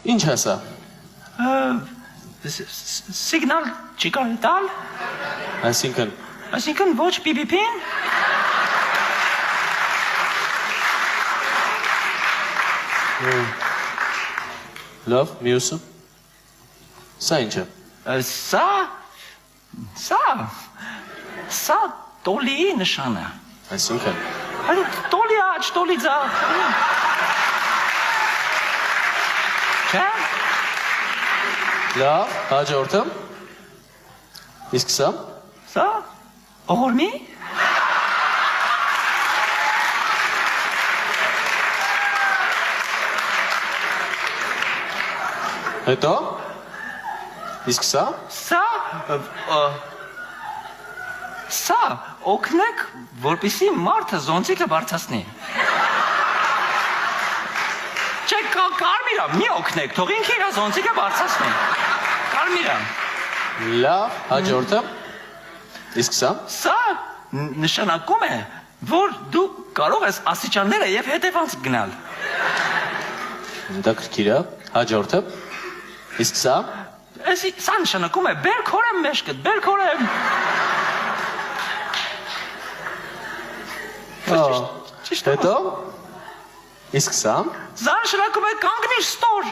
Ինչ է սա։ Սիգնալ չի կարելի տալ։ Այսինքն ոչ պիպիպին։ Լավ, մյուսը։ Սա ինչ է։ Սա տոլի նշան է։ Այսինքն։ Տոլի աչ, տոլի ձախ։ Չէ։ Լավ, հաջորդը։ Իսկ սա։ Սա ողորմի։ Հետո։ Իսկ սա։ Սա օգնեք, որպեսզի մարդը զոնտիկը բարձրացնի։ Չէ, Կարմիրա, մի օգնեք, թող ինքը իր զոնտիկը բարձրացնի։ Կարմիրա։ Լավ, հաջորդը։ Իսկ սա։ Սա նշանակում է, որ դու կարող ես աստիճանները եւ հետևանց գնալ։ Հետաքրքիր է, հաջորդը։ Իսկ սա։ Սա նշանակում է բեր քորեմ մեջքդ, բեր քորեմ։ Հետո։ Իսկ սա։ Սա նշանակում է կանգնիր ստոր։